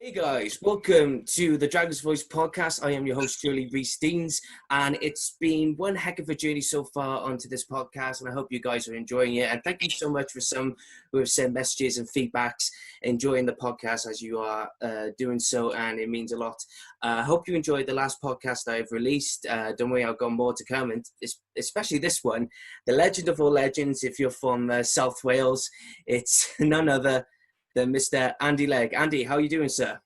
Hey guys, welcome to the Dragon's Voice podcast. I am your host, Julie Rees-Deans, and it's been one heck of a journey so far onto this podcast, and I hope you guys are enjoying it. And thank you so much for some who have sent messages and feedbacks, enjoying the podcast as you are doing so, and it means a lot. I hope you enjoyed the last podcast I've released. Don't worry, I've got more to come, and especially this one, the legend of all legends. If you're from South Wales, it's none other than Mr. Andy Legg. Andy, how are you doing, sir?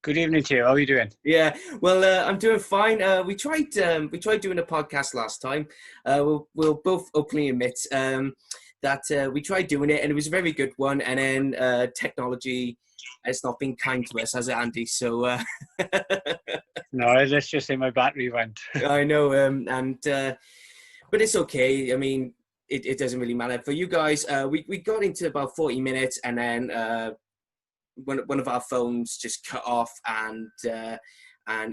Good evening to you. How are you doing? Yeah, well, I'm doing fine. We tried doing a podcast last time. We'll both openly admit that we tried doing it, and it was a very good one. And then technology has not been kind to us, has it, Andy? So No, let's just say my battery went. I know, but it's okay. I mean, it doesn't really matter for you guys. We got into about 40 minutes, and then one of our phones just cut off, and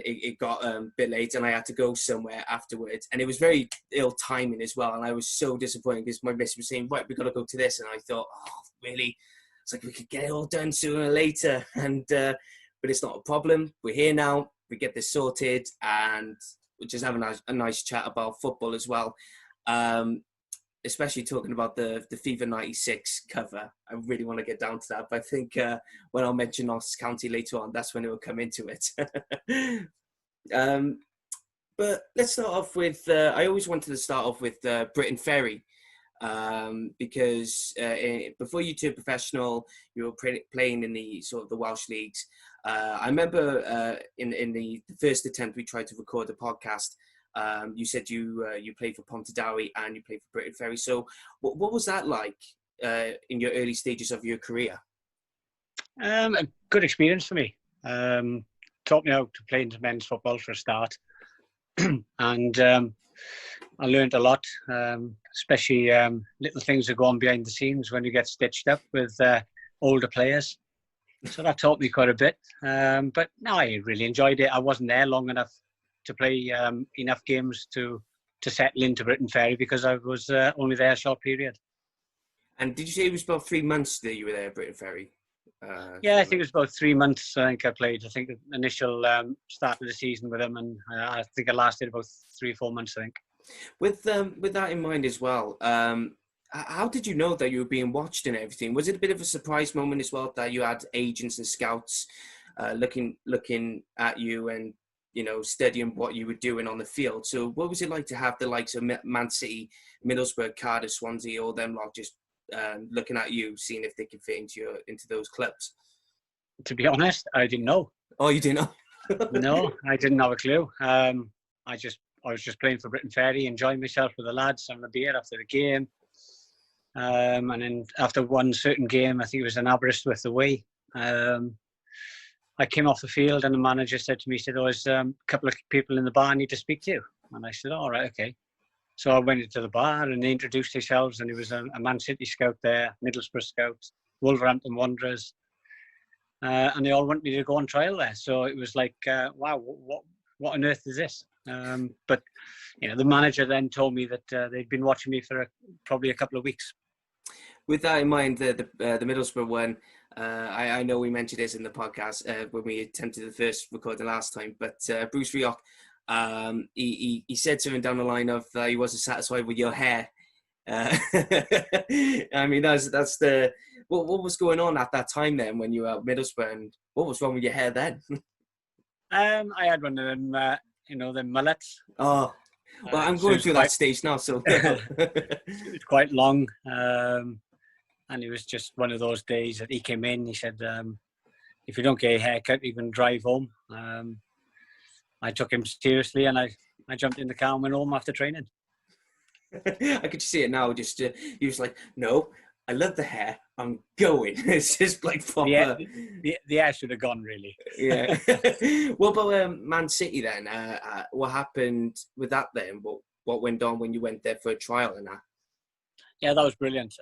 it got a bit late, and I had to go somewhere afterwards, and it was very ill timing as well, and I was so disappointed because my miss was saying, right, we got to go to this, and I thought, oh, really? It's like we could get it all done sooner or later, and but it's not a problem. We're here now. We get this sorted, and we're just having a nice chat about football as well. Especially talking about the FIFA 96 cover. I really want to get down to that, but I think when I'll mention Notts County later on, that's when it will come into it. But let's start off with, I always wanted to start off with Britain Ferry, because before you turned professional, you were playing in the sort of the Welsh leagues. I remember in the first attempt we tried to record the podcast, you said you played for Pontardawe and you played for Britain Ferry. So what was that like in your early stages of your career? A good experience for me. Taught me how to play into men's football for a start. And I learned a lot, especially little things that go on behind the scenes when you get stitched up with older players. So that taught me quite a bit. But no, I really enjoyed it. I wasn't there long enough to play enough games to settle into Britain Ferry because I was only there a short period. And did you say it was about 3 months that you were there at Britain Ferry? Yeah, I think it was about 3 months. I think I played. I think the initial start of the season with them, and I think I lasted about 3 or 4 months, I think. With that in mind as well, how did you know that you were being watched and everything? Was it a bit of a surprise moment as well that you had agents and scouts looking at you and, you know, studying what you were doing on the field? So what was it like to have the likes of Man City, Middlesbrough, Cardiff, Swansea, all them lot just looking at you, seeing if they could fit into those clubs? To be honest, I didn't know. Oh, you didn't know? No, I didn't have a clue. I was just playing for Britain Ferry, enjoying myself with the lads, having a beer after the game. And then after one certain game, I think it was in Aberystwyth away, I came off the field and the manager said to me, he said, oh, there's a couple of people in the bar I need to speak to you. And I said, all right, okay. So I went into the bar and they introduced themselves, and there was a Man City scout there, Middlesbrough scouts, Wolverhampton Wanderers, and they all wanted me to go on trial there. So it was like, wow, what on earth is this? But you know, the manager then told me that they'd been watching me for probably a couple of weeks. With that in mind, the Middlesbrough one, I know we mentioned this in the podcast when we attempted the first recording last time, but Bruce Rioch, he said something down the line of he wasn't satisfied with your hair. I mean, that's the what was going on at that time then when you were at Middlesbrough, and what was wrong with your hair then? I had one of them, the mullets. Oh, well, I'm going through that stage now, so it was quite long. And it was just one of those days that he came in. He said, if you don't get a haircut, you can drive home. I took him seriously, and I jumped in the car and went home after training. I could see it now. Just he was like, no, I love the hair. I'm going. It's just like proper. The hair should have gone, really. Yeah. What about Man City then? What happened with that then? What went on when you went there for a trial and that? Yeah, that was brilliant.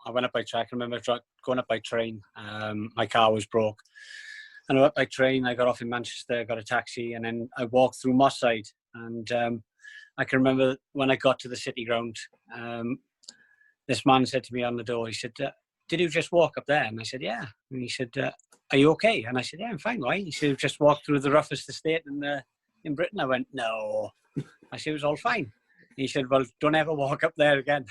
I went up by track. I remember going up by train. My car was broke. And I went up by train. I got off in Manchester, got a taxi, and then I walked through Moss Side. And I can remember when I got to the City ground, this man said to me on the door, he said, did you just walk up there? And I said, yeah. And he said, are you okay? And I said, yeah, I'm fine. Why? He said, just walked through the roughest estate in Britain. I went, no. I said, it was all fine. He said, well, don't ever walk up there again.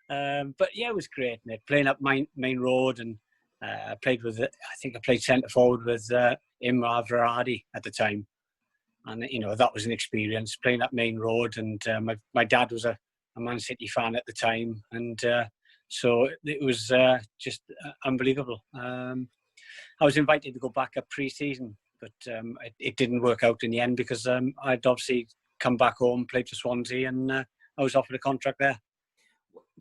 But yeah, it was great. And playing up Main Road, and I played with, I think I played centre forward with Imra Verardi at the time. And, you know, that was an experience, playing up Main Road. And my dad was a Man City fan at the time. And so it was just unbelievable. I was invited to go back up pre-season, but it didn't work out in the end because I'd obviously come back home, played for Swansea, and I was offered a contract there.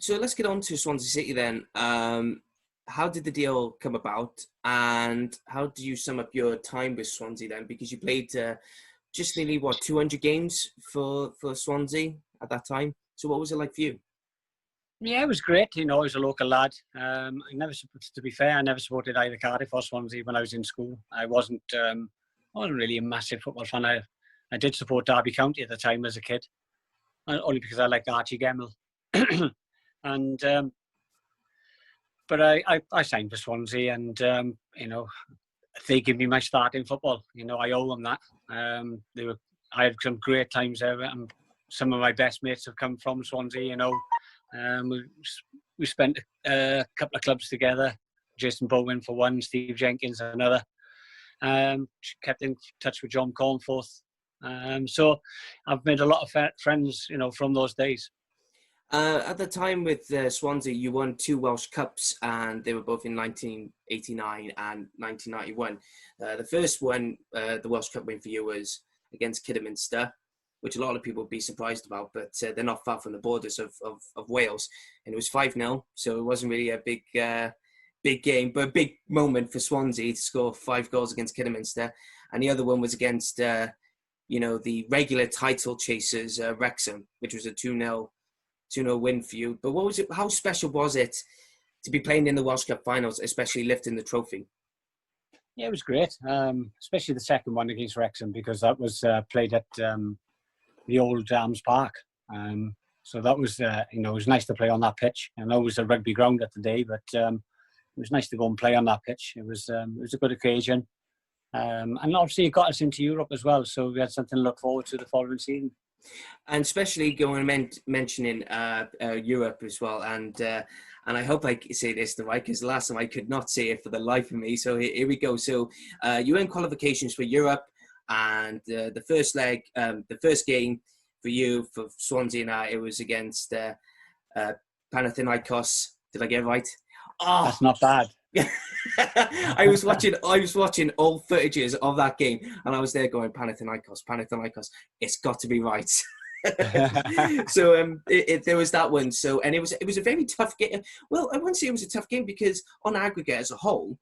So let's get on to Swansea City then. How did the deal come about, and how do you sum up your time with Swansea then? Because you played just nearly, 200 games for Swansea at that time. So what was it like for you? Yeah, it was great. You know, I was a local lad. To be fair, I never supported either Cardiff or Swansea when I was in school. I wasn't really a massive football fan. I did support Derby County at the time as a kid, only because I liked Archie Gemmell. And but I signed for Swansea, and you know, they gave me my start in football. You know, I owe them that. I had some great times there, and some of my best mates have come from Swansea. You know. We spent a couple of clubs together. Jason Bowen for one, Steve Jenkins another. Kept in touch with John Cornforth. So I've made a lot of friends, you know, from those days. At the time with Swansea, you won 2 Welsh Cups, and they were both in 1989 and 1991. The first one, the Welsh Cup win for you, was against Kidderminster, which a lot of people would be surprised about, but they're not far from the borders of Wales. And it was 5-0, so it wasn't really a big game, but a big moment for Swansea to score 5 goals against Kidderminster. And the other one was against, the regular title chasers, Wrexham, which was a 2-0 win for you. But what was it? How special was it to be playing in the Welsh Cup finals, especially lifting the trophy? Yeah, it was great, especially the second one against Wrexham, because that was played at the old Arms Park. So that was, it was nice to play on that pitch. I know it was a rugby ground at the day, but it was nice to go and play on that pitch. It was a good occasion. And obviously it got us into Europe as well, so we had something to look forward to the following season. And especially mentioning Europe as well, and I hope I say this the right, because last time I could not say it for the life of me. So here we go. So you earned qualifications for Europe, and the first leg, the first game for you for Swansea and it was against Panathinaikos. Did I get it right? Oh, that's not bad. I was watching old footages of that game, and I was there going, Panathinaikos, it's got to be right. So there was that one. So, and it was a very tough game. Well, I wouldn't say it was a tough game, because on aggregate as a whole,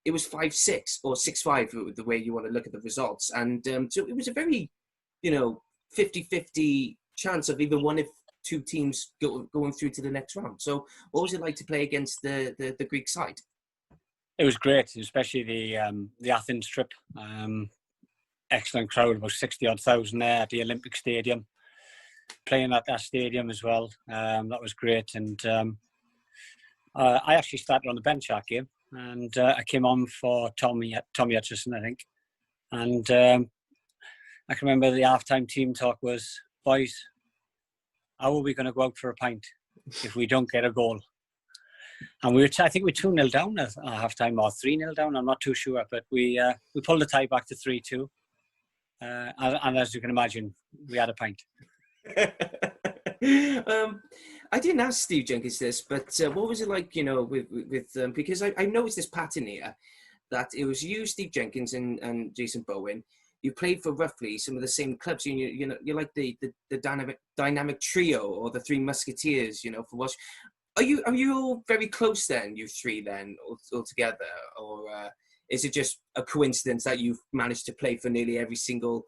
it was 5-6 or 6-5, the way you want to look at the results. And so it was a very, 50-50 chance of either one of two teams going through to the next round. So what was it like to play against the Greek side? It was great, especially the Athens trip. Excellent crowd, about 60,000 there at the Olympic Stadium. Playing at that stadium as well. That was great. And I actually started on the bench that game, and I came on for Tommy Hutchison, I think. And I can remember the half-time team talk was, boys, how are we going to go out for a pint if we don't get a goal? And I think we 2-0 down at half-time, or 3-0 down, I'm not too sure. But we pulled the tie back to 3-2. And as you can imagine, we had a pint. I didn't ask Steve Jenkins this, but what was it like, with because I noticed this pattern here, that it was you, Steve Jenkins, and Jason Bowen. You played for roughly some of the same clubs. You're like the dynamic trio, or the Three Musketeers, for Welsh. Are you all very close then, you three then, all together? Or is it just a coincidence that you've managed to play for nearly every single,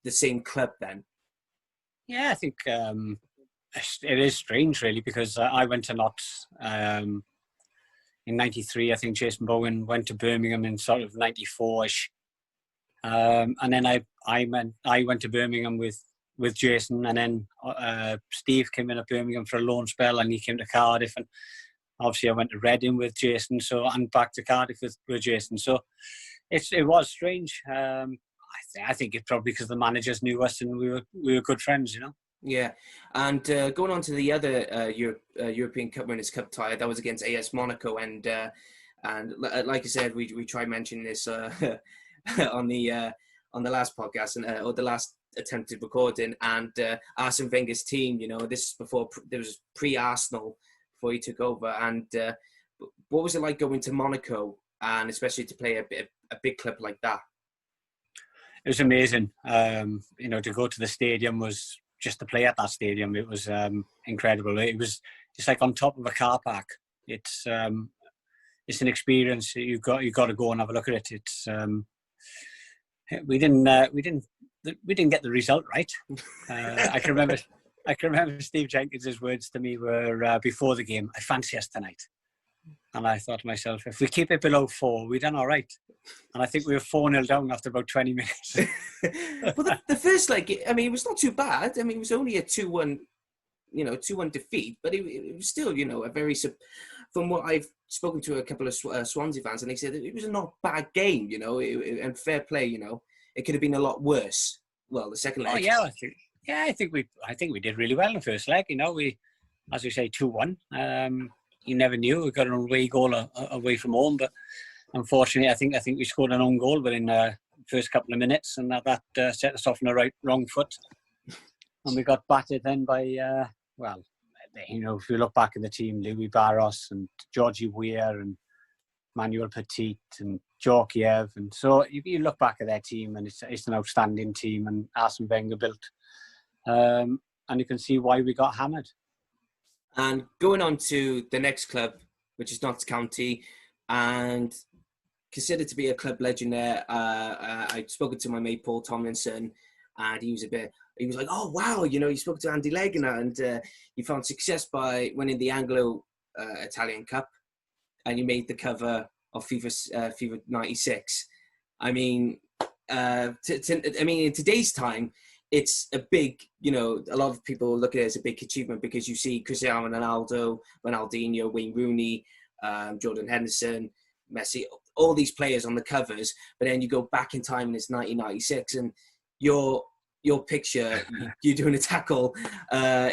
the same club then? Yeah, I think it is strange, really, because I went to Notts in 93. I think Jason Bowen went to Birmingham in sort of 94-ish. And then I went to Birmingham with Jason, and then Steve came in at Birmingham for a loan spell, and he came to Cardiff, and obviously I went to Reading with Jason, and back to Cardiff with Jason. So it was strange. I think it's probably because the managers knew us and we were good friends, you know. Yeah, and going on to the other European Cup Winners' Cup tie, that was against AS Monaco, and like I said, we tried mentioning this on the last podcast or the last attempted recording, and Arsene Wenger's team. You know, this is before there was pre-Arsenal before he took over, and what was it like going to Monaco, and especially to play a big club like that? It was amazing. You know, to go to the stadium was just to play at that stadium. It was incredible. It was just like on top of a car park. It's an experience. You've got to go and have a look at it. It's we didn't get the result right. I can remember Steve Jenkins's words to me were before the game, "I fancy us tonight." And I thought to myself, if we keep it below 4, we've done all right. And I think we were 4-0 down after about 20 minutes. Well, the first leg, I mean, it was not too bad. I mean, it was only a 2-1, 2-1 defeat, but it was still, a very, from what I've spoken to a couple of Swansea fans, and they said it was a not bad game, and fair play, it could have been a lot worse. Well, the second leg. Oh, yeah, I think we did really well in the first leg. We, as we say, 2-1. You never knew. We got an away goal away from home, but unfortunately, I think we scored an own goal within the first couple of minutes, and that set us off on the wrong foot. And we got battered then by, if you look back in the team, Louis Barros and Georgie Weir and Manuel Petit and Georgiev, and so you look back at their team, and it's an outstanding team, and Arsene Wenger built, and you can see why we got hammered. And going on to the next club, which is Notts County, and considered to be a club legend there. I'd spoken to my mate Paul Tomlinson, and he was like, "Oh wow, you spoke to Andy Legg and you found success by winning the Anglo-Italian Cup, and you made the cover of FIFA 96." I mean, in today's time, it's a big, a lot of people look at it as a big achievement because you see Cristiano Ronaldo, Ronaldinho, Wayne Rooney, Jordan Henderson, Messi, all these players on the covers. But then you go back in time and it's 1996, and your picture, you doing a tackle,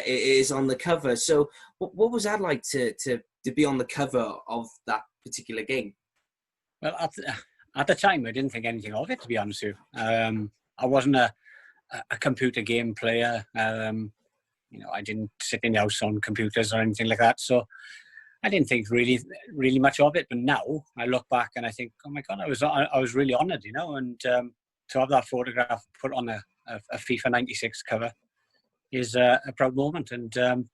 is on the cover. So what was that like to be on the cover of that particular game? Well, at the time, I didn't think anything of it, to be honest with you. I wasn't a computer game player. I didn't sit in the house on computers or anything like that. So I didn't think really much of it. But now I look back and I think, oh my God, I was really honoured, and to have that photograph put on a FIFA 96 cover is a proud moment. And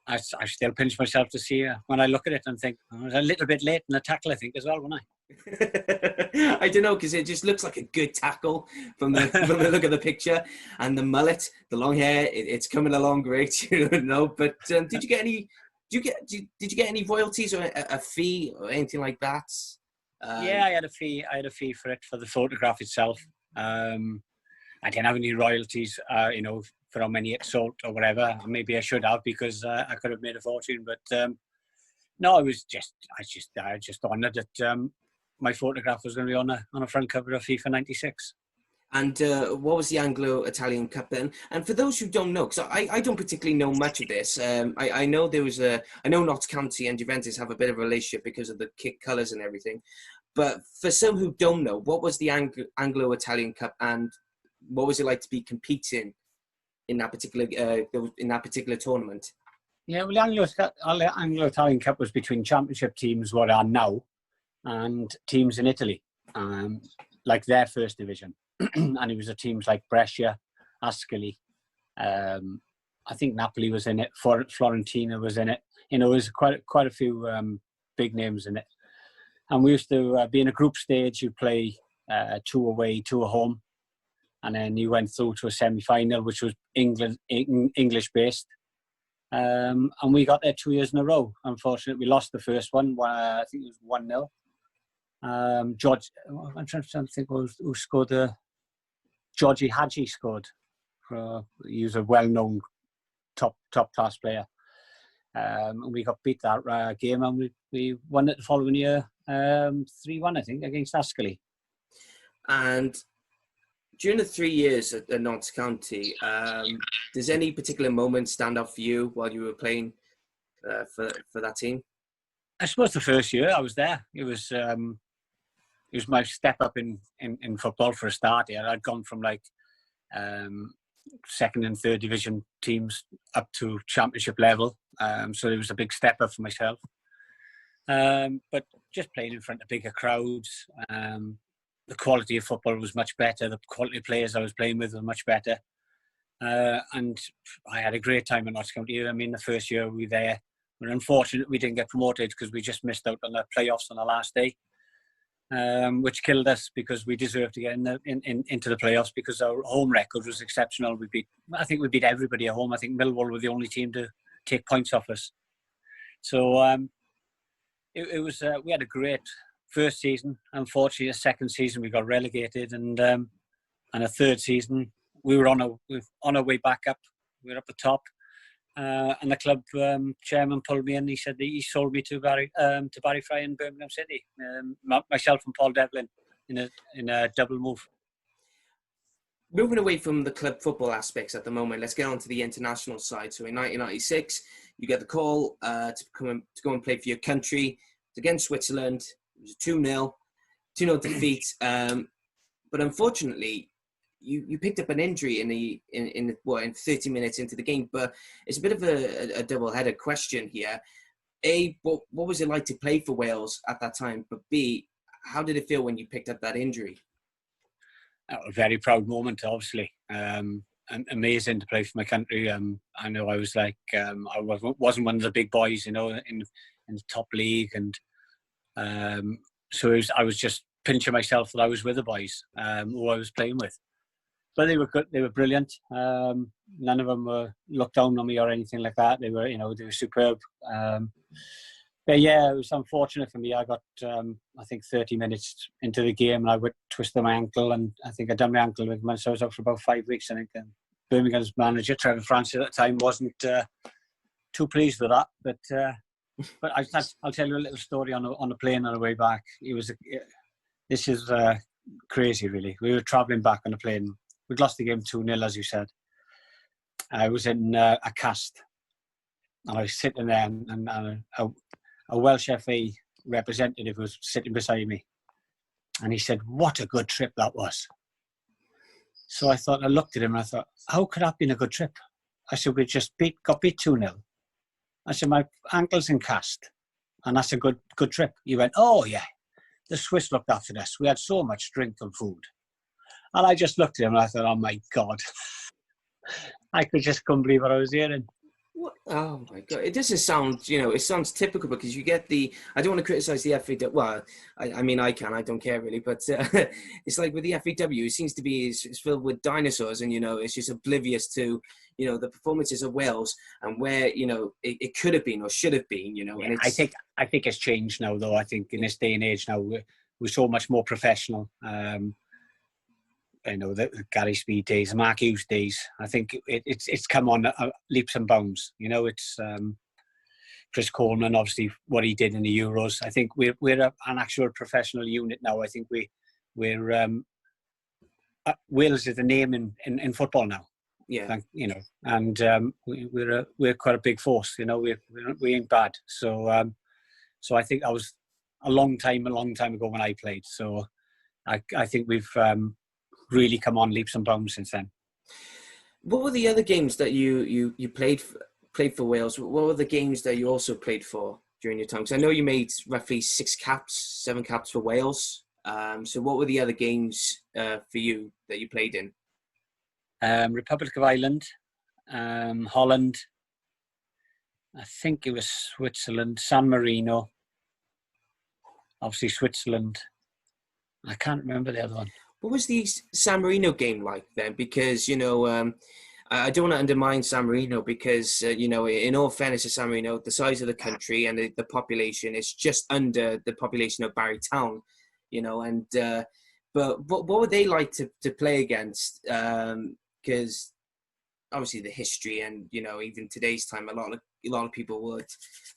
I still pinch myself to see when I look at it and think, I was a little bit late in the tackle, I think, as well, wasn't I? I don't know, because it just looks like a good tackle from the look of the picture, and the mullet, the long hair, it's coming along great, But did you get any royalties or a fee or anything like that? Yeah, I had a fee for it, for the photograph itself. I didn't have any royalties, for how many it sold or whatever. Maybe I should have, because I could have made a fortune. But no, I was just honoured that my photograph was going to be on a front cover of FIFA 96. And what was the Anglo-Italian Cup then? And for those who don't know, because I don't particularly know much of this, I know I know Notts County and Juventus have a bit of a relationship because of the kit colours and everything. But for some who don't know, what was the Anglo-Italian Cup, and what was it like to be competing in that particular tournament? Yeah, well, the Anglo-Italian Cup was between championship teams, what are now, and teams in Italy, like their first division. And it was the teams like Brescia, Ascoli. I think Napoli was in it. Fiorentina was in it. There was quite a few big names in it. And we used to be in a group stage. You play 2 away, 2 at home, and then you went through to a semi-final, which was English-based. And we got there 2 years in a row. Unfortunately, we lost the first one. I think it was 1-0. I'm trying to think who scored. Georgie Hadji scored. He was a well-known top class player. And we got beat that game, and we won it the following year, 3-1, I think, against Ascoli. And during the 3 years at Notts County, does any particular moment stand out for you while you were playing for that team? I suppose the first year I was there, it was my step up in football for a start. Yeah, I'd gone from like second and third division teams up to championship level, so it was a big step up for myself. But just playing in front of bigger crowds, the quality of football was much better. The quality of players I was playing with were much better, and I had a great time at Notts County. I mean, the first year we were there, we're unfortunate we didn't get promoted because we just missed out on the playoffs on the last day. Which killed us because we deserved to get into the playoffs because our home record was exceptional. I think we beat everybody at home. I think Millwall were the only team to take points off us. So it was we had a great first season. Unfortunately, the second season we got relegated, and a third season we were on our way back up. We were up the top. And the club chairman pulled me in. He said that he sold me to Barry Fry in Birmingham City. Myself and Paul Devlin in a double move. Moving away from the club football aspects at the moment, let's get on to the international side. So in 1996, you get the call to go and play for your country. It's against Switzerland. It was a 2-0 defeat. But unfortunately, you picked up an injury in 30 minutes into the game. But it's a bit of a double-headed question here. A, what was it like to play for Wales at that time? But B, how did it feel when you picked up that injury? A very proud moment, obviously. Amazing to play for my country. I know I was like, I wasn't one of the big boys, in the top league, and so I was just pinching myself that I was with the boys who I was playing with. But they were good. They were brilliant. None of them looked down on me or anything like that. They were superb. But yeah, it was unfortunate for me. I got, I think, 30 minutes into the game, and I would twist my ankle, and I think I done my ankle ligament, so I was out for about 5 weeks. I think. And Birmingham's manager, Trevor Francis, at the time wasn't too pleased with that. But I'll tell you a little story on the plane on the way back. This is crazy, really. We were travelling back on the plane. We'd lost the game 2-0, as you said. I was in a cast, and I was sitting there, and a Welsh FA representative was sitting beside me, and he said, "What a good trip that was." So I looked at him and I thought, how could that have been a good trip? I said, we just got beat 2-0. I said, my ankle's in cast, and that's a good trip. He went, "Oh yeah, the Swiss looked after us. We had so much drink and food." And I just looked at him and I thought, oh my God. I couldn't believe what I was hearing. What? Oh my God. It doesn't sound, it sounds typical, because you get I don't want to criticise the FAW. Well, I mean, I don't care really, but it's like with the FAW, it seems to be it's filled with dinosaurs, and, it's just oblivious to, the performances of Wales and where, it could have been or should have been, Yeah, and I think it's changed now, though. I think in this day and age now, we're so much more professional. The Gary Speed days, Mark Hughes days. I think it's come on leaps and bounds. It's Chris Coleman, obviously, what he did in the Euros. I think we're an actual professional unit now. I think we're Wales is the name in football now. Yeah. And we're quite a big force. We ain't bad. So I think that was a long time ago when I played. So I think we've really come on leaps and bounds since then. What were the other games that you played for Wales? What were the games that you also played for during your time? Because I know you made roughly 7 caps for Wales. So what were the other games for you that you played in? Republic of Ireland, Holland. I think it was Switzerland, San Marino. Obviously Switzerland. I can't remember the other one. What was the San Marino game like then? Because, I don't want to undermine San Marino because, in all fairness to San Marino, the size of the country and the population is just under the population of Barry Town, but what were they like to play against? Because obviously the history and, even today's time, a lot of a lot of people would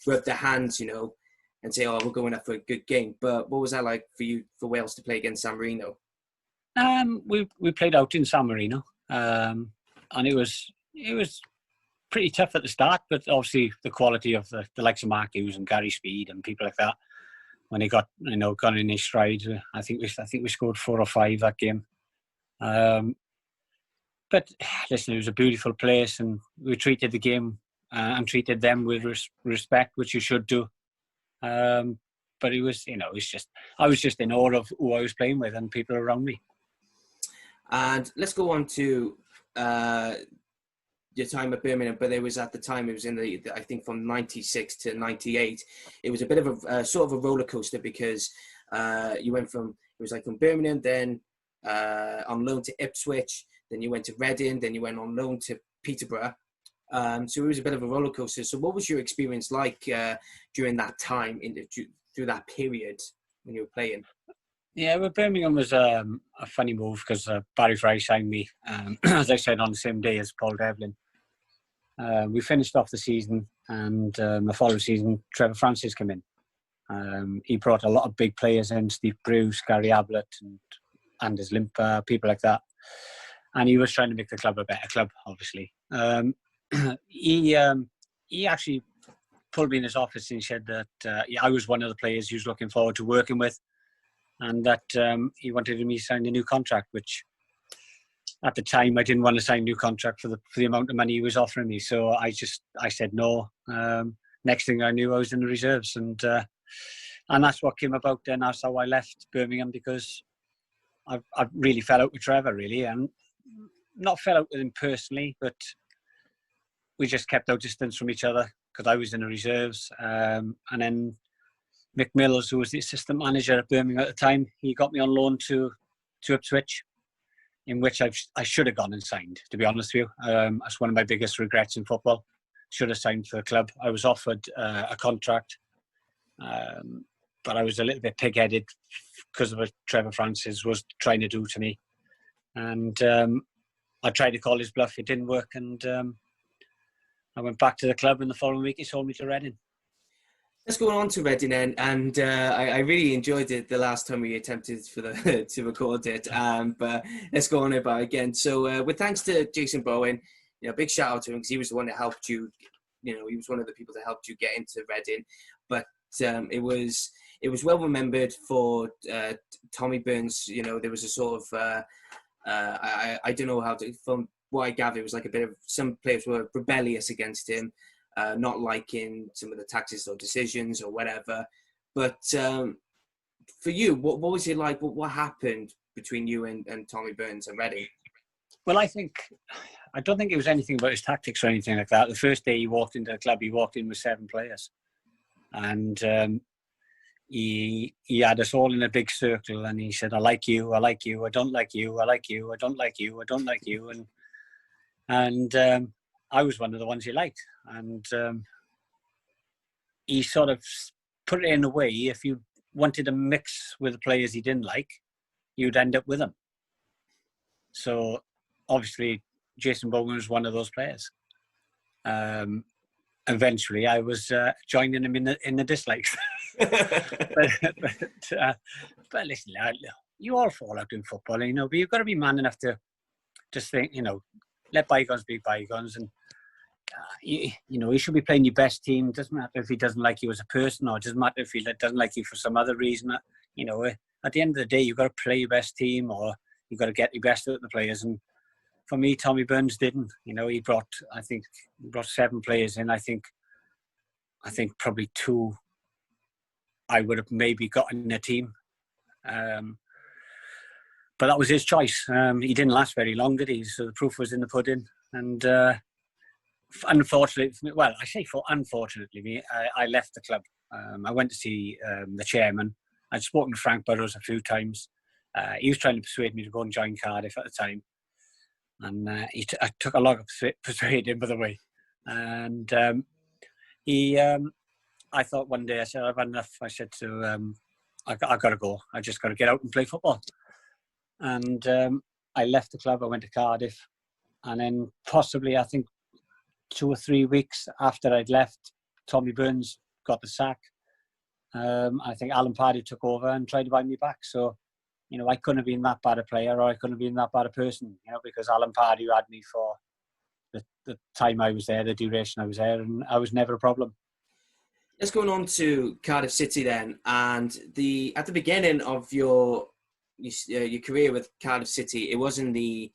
rub their hands, and say, "Oh, we're going up for a good game." But what was that like for you, for Wales to play against San Marino? We played out in San Marino, and it was pretty tough at the start. But obviously, the quality of the likes of Mark Hughes and Gary Speed and people like that, when he got in his stride, I think we scored 4 or 5 that game. But listen, it was a beautiful place, and we treated the game and treated them with respect, which you should do. But it was, I was just in awe of who I was playing with and people around me. And let's go on to your time at Birmingham. But it was at the time, it was in I think from 96 to 98. It was a bit of a sort of a roller coaster, because you went from Birmingham, then on loan to Ipswich, then you went to Reading, then you went on loan to Peterborough. So it was a bit of a roller coaster. So what was your experience like during that time, through that period when you were playing? Yeah, well, Birmingham was a funny move, because Barry Fry signed me, as I said, on the same day as Paul Devlin. We finished off the season, and the following season, Trevor Francis came in. He brought a lot of big players in, Steve Bruce, Gary Ablett, and Anders Limper, people like that. And he was trying to make the club a better club, obviously. He actually pulled me in his office and said that I was one of the players he was looking forward to working with, and that he wanted me to sign a new contract, which at the time I didn't want to sign a new contract for the amount of money he was offering me. So I said no. Next thing I knew, I was in the reserves, and that's what came about. Then that's how I left Birmingham, because I really fell out with Trevor, really, and not fell out with him personally, but we just kept our distance from each other because I was in the reserves. And then Mick Mills, who was the assistant manager at Birmingham at the time, he got me on loan to Ipswich, in which I should have gone and signed, to be honest with you. That's one of my biggest regrets in football. Should have signed for the club. I was offered a contract, but I was a little bit pig-headed because of what Trevor Francis was trying to do to me. And I tried to call his bluff. It didn't work. And I went back to the club, and the following week he sold me to Reading. Let's go on to Reading then, and I really enjoyed it the last time we attempted to record it, but let's go on about it again. So with thanks to Jason Bowen, big shout out to him, because he was the one that helped you, he was one of the people that helped you get into Reading. But it was well remembered for Tommy Burns. There was a sort of I don't know how to, from what I gather, it was like a bit of, some players were rebellious against him, not liking some of the tactics or decisions or whatever. But for you, what was it like? What happened between you and Tommy Burns and Reading? Well, I don't think it was anything about his tactics or anything like that. The first day he walked into the club, he walked in with 7 players. And he had us all in a big circle, and he said, I like you, I like you, I don't like you, I like you, I don't like you, I don't like you. And I was one of the ones he liked. And he sort of put it in a way, if you wanted to mix with the players he didn't like, you'd end up with them. So obviously Jason Bowen was one of those players. Eventually I was joining him in the dislikes. but listen, you all fall out in football, but you've got to be man enough to just think, let bygones be bygones. And you should be playing your best team. It doesn't matter if he doesn't like you as a person, or it doesn't matter if he doesn't like you for some other reason. At the end of the day, you've got to play your best team, or you've got to get your best out of the players. And for me, Tommy Burns didn't. He brought 7 players in. I think probably 2 I would have maybe got in a team. But that was his choice. He didn't last very long, did he? So the proof was in the pudding. And unfortunately, unfortunately, I left the club. I went to see the chairman. I'd spoken to Frank Burrows a few times. He was trying to persuade me to go and join Cardiff at the time. And I took a lot of persuade him, by the way. And I thought one day, I said, I've had enough. I said to, I got to go. I just got to get out and play football. And I left the club. I went to Cardiff. And then possibly, I think, 2 or 3 weeks after I'd left, Tommy Burns got the sack. I think Alan Pardew took over and tried to buy me back. So, I couldn't have been that bad a player, or I couldn't have been that bad a person, because Alan Pardew had me for the time I was there, the duration I was there, and I was never a problem. Let's go on to Cardiff City then. And at the beginning of your career with Cardiff City, it wasn't the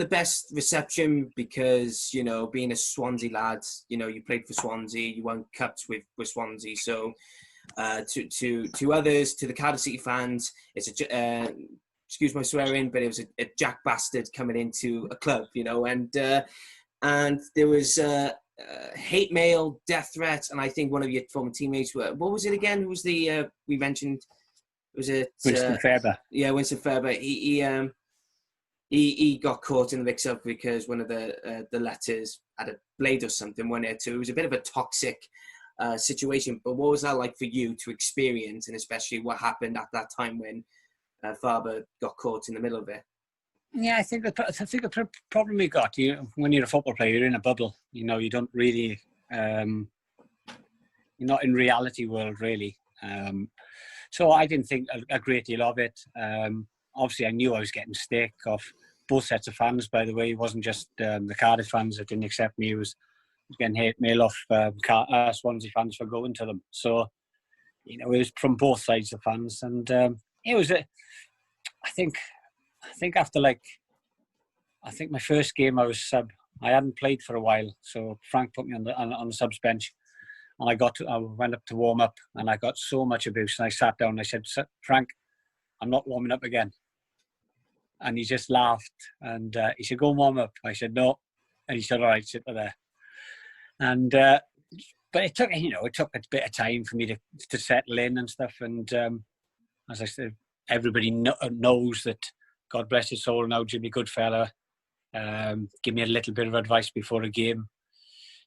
best reception because, being a Swansea lad, you played for Swansea, you won cups with Swansea. So to others, to the Cardiff City fans, it's excuse my swearing, but it was a jack bastard coming into a club, and there was hate mail, death threats, and I think one of your former teammates what was it again? Who was the we mentioned? Was it Winston Fairber? Yeah, Winston Fairber. He got caught in the mix-up because one of the letters had a blade or something, wasn't it? So it was a bit of a toxic situation. But what was that like for you to experience, and especially what happened at that time when Faber got caught in the middle of it? Yeah, I think the problem you got, when you're a football player, you're in a bubble. You don't really, you're not in reality world really. So I didn't think a great deal of it. Obviously, I knew I was getting stick off both sets of fans. By the way, it wasn't just the Cardiff fans that didn't accept me. It was getting hate mail off Swansea fans for going to them. So, it was from both sides of fans, and it was I think after I think my first game I was sub. I hadn't played for a while, so Frank put me on the subs bench, and I went up to warm up, and I got so much abuse. And I sat down and I said, "Frank, I'm not warming up again." And he just laughed, and he said, "Go and warm up." I said, "No," and he said, "All right, sit there." And but it took a bit of time for me to settle in and stuff. And as I said, everybody knows that. God bless his soul now, Jimmy Goodfella, give me a little bit of advice before a game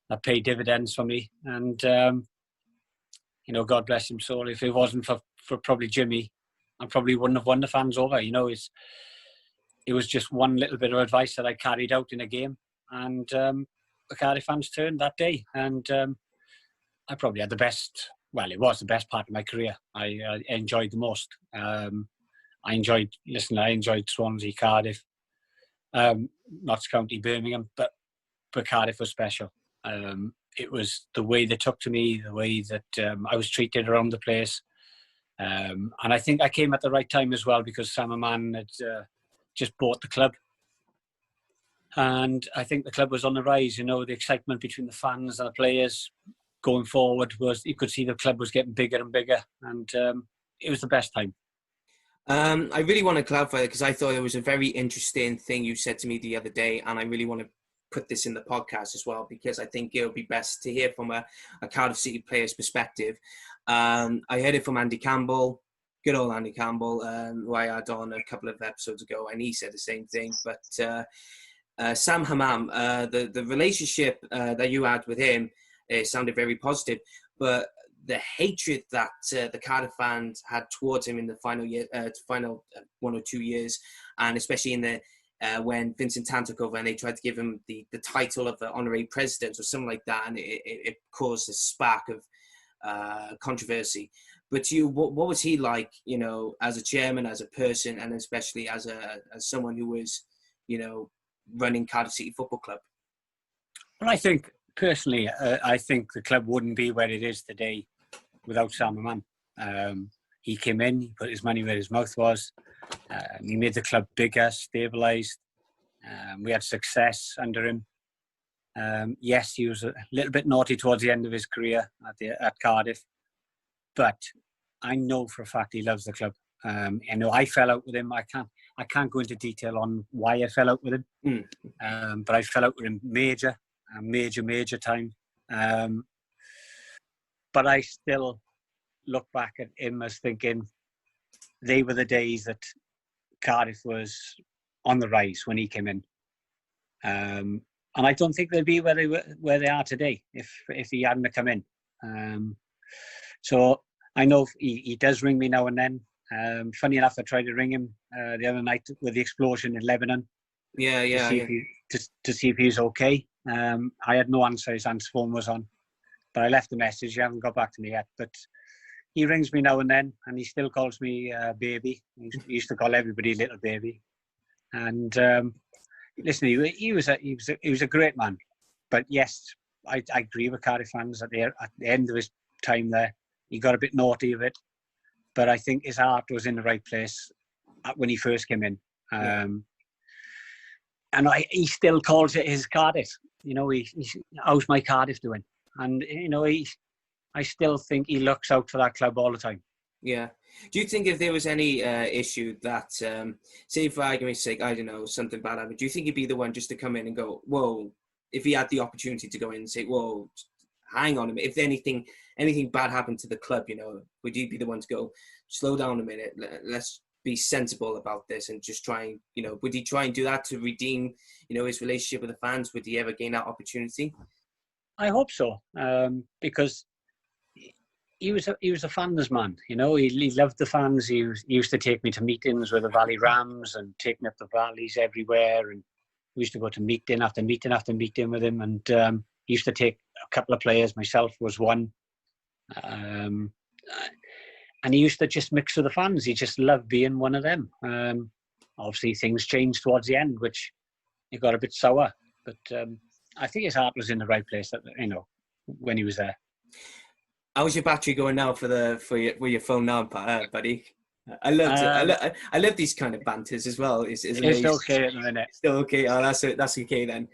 that paid dividends for me. And, God bless him soul. If it wasn't for probably Jimmy, I probably wouldn't have won the fans over. It was just one little bit of advice that I carried out in a game. And the Cardiff fans turned that day. And I probably had it was the best part of my career. I enjoyed the most. I enjoyed Swansea, Cardiff, Notts County, Birmingham, but Cardiff was special. It was the way they took to me, the way that I was treated around the place. And I think I came at the right time as well because Sam Aman had just bought the club. And I think the club was on the rise, the excitement between the fans and the players going forward you could see the club was getting bigger and bigger. And it was the best time. I really want to clarify that because I thought it was a very interesting thing you said to me the other day, and I really want to put this in the podcast as well because I think it would be best to hear from a Cardiff City player's perspective. I heard it from Andy Campbell, good old Andy Campbell, who I had on a couple of episodes ago, and he said the same thing. But Sam Hammam, the relationship that you had with him sounded very positive, but the hatred that the Cardiff fans had towards him in the final 1 or 2 years, and especially in the when Vincent Tan took over and they tried to give him the title of the honorary president or something like that, and it caused a spark of controversy. But what was he like, as a chairman, as a person, and especially as someone who was, running Cardiff City Football Club? Well, I think personally, I think the club wouldn't be where it is today without Sam Aman. He came in, he put his money where his mouth was. He made the club bigger, stabilised. We had success under him. Yes, he was a little bit naughty towards the end of his career at Cardiff, but I know for a fact he loves the club. I fell out with him. I can't go into detail on why I fell out with him, but I fell out with him major time. But I still look back at him as thinking they were the days that Cardiff was on the rise when he came in. And I don't think they'd be where they are today if he hadn't come in. So I know he does ring me now and then. Funny enough, I tried to ring him the other night with the explosion in Lebanon. To see if he's okay. I had no answer. His answer phone was on. But I left a message. He hasn't got back to me yet. But he rings me now and then, and he still calls me baby. He used to call everybody little baby. And listen, he was a great man. But yes, I agree with Cardiff fans at the end of his time there. He got a bit naughty of it. But I think his heart was in the right place when he first came in. And he still calls it his Cardiff. You know, how's my Cardiff doing? And, you know, I still think he looks out for that club all the time. Yeah. Do you think if there was any issue that, say for argument's sake, I don't know, something bad happened, do you think he'd be the one just to come in and go, whoa, if he had the opportunity to go in and say, whoa, hang on a minute, if anything bad happened to the club, you know, would he be the one to go, slow down a minute, let's be sensible about this and just try and, you know, would he try and do that to redeem, you know, his relationship with the fans? Would he ever gain that opportunity? I hope so, because he was a fans man, you know. He loved the fans. He used to take me to meetings with the Valley Rams and take me up the valleys everywhere. And we used to go to meeting after meeting after meeting with him. And he used to take a couple of players. Myself was one. And he used to just mix with the fans. He just loved being one of them. Obviously, things changed towards the end, which it got a bit sour. But I think his heart was in the right place, you know, when he was there. How's your battery going now for your phone now, buddy? I love these kind of banters as well. It's okay at the minute. Still okay. Oh, that's okay then.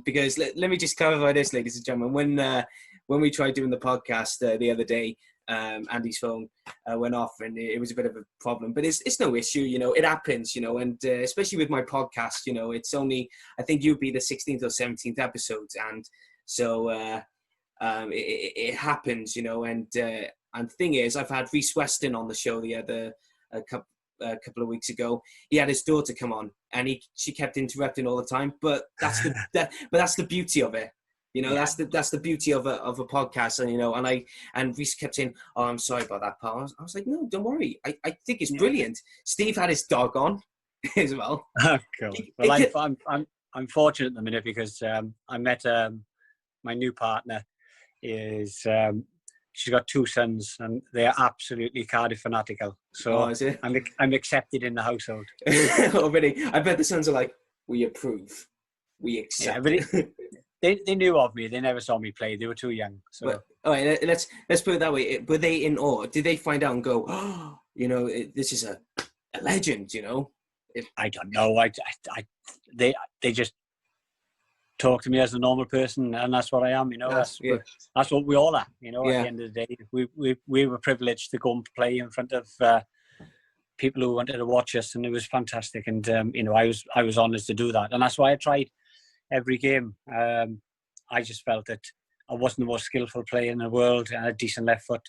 Because let me just clarify this, ladies and gentlemen. When we tried doing the podcast the other day, Andy's phone went off and it was a bit of a problem. But it's no issue, you know. It happens, you know. And especially with my podcast, you know, it's only, I think you'd be the 16th or 17th episode, and so. It happens, you know, and the thing is, I've had Reece Weston on the show a couple of weeks ago. He had his daughter come on, and she kept interrupting all the time. But that's the beauty of it, you know. Yeah. That's the beauty of a podcast, and you know. And Reece kept saying, "Oh, I'm sorry about that, pal." I was like, "No, don't worry. I think it's brilliant." Steve had his dog on as well. Oh, cool. Well, I'm fortunate at the minute because I met my new partner. She's got two sons and they're absolutely Cardiff fanatical. So I'm accepted in the household. Oh, really? I bet the sons are like, we approve, we accept. Yeah, but they knew of me. They never saw me play. They were too young. So but, all right, let's put it that way. Were they in awe? Did they find out and go, oh, you know, this is a legend, you know? I don't know. They just talk to me as a normal person, and that's what I am, you know. That's what we all are, you know. At the end of the day, we were privileged to go and play in front of people who wanted to watch us, and it was fantastic. And you know, I was honoured to do that, and that's why I tried every game. I just felt that I wasn't the most skillful player in the world. I had a decent left foot,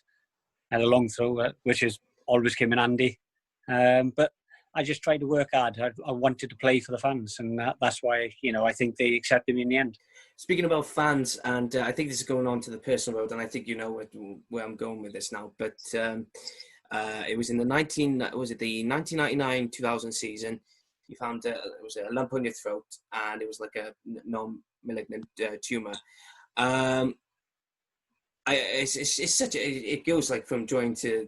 I had a long throw, which always came in handy. But I just tried to work hard. I wanted to play for the fans, and that's why, you know, I think they accepted me in the end. Speaking about fans, and I think this is going on to the personal road, and I think you know where I'm going with this now. But it was in the 1999-2000 season. You found it was a lump on your throat, and it was like a non-malignant tumour. It's such it goes like from joy to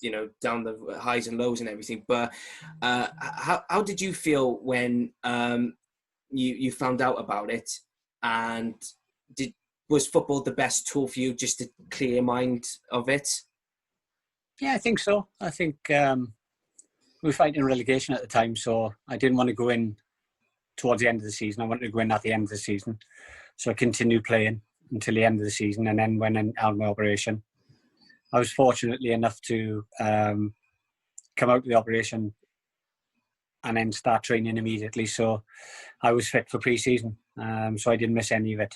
you know, down the highs and lows and everything. But how did you feel when you found out about it? And was football the best tool for you just to clear your mind of it? Yeah, I think so. I think we were fighting relegation at the time, so I didn't want to go in towards the end of the season. I wanted to go in at the end of the season. So I continued playing until the end of the season, and then went and had my operation. I was fortunately enough to come out of the operation and then start training immediately. So I was fit for pre-season, so I didn't miss any of it.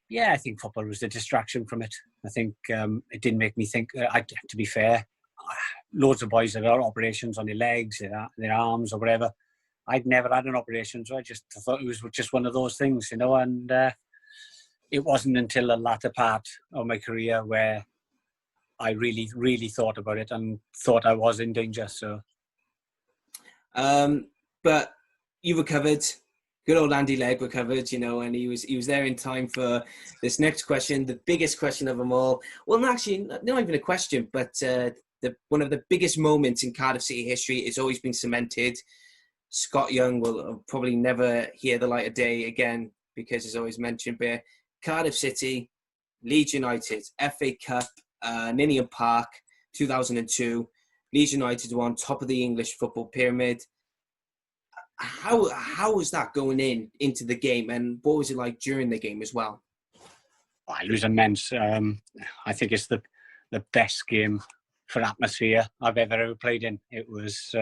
Yeah, I think football was a distraction from it. I think it didn't make me think. To be fair, loads of boys that had operations on their legs, their arms or whatever. I'd never had an operation, so I thought it was just one of those things, you know, and it wasn't until the latter part of my career where I really, really thought about it and thought I was in danger. So, but you recovered, Good old Andy Legg recovered, and he was there in time for this next question, the biggest question of them all. Well, actually, not even a question, but one of the biggest moments in Cardiff City history has always been cemented. Scott Young will probably never hear the light of day again because it's always mentioned. But Cardiff City, Leeds United, FA Cup, Ninian Park, 2002. Leeds United were on top of the English football pyramid. How was that going into the game, and what was it like during the game as well? It was immense. I think it's the best game for atmosphere I've ever played in. It was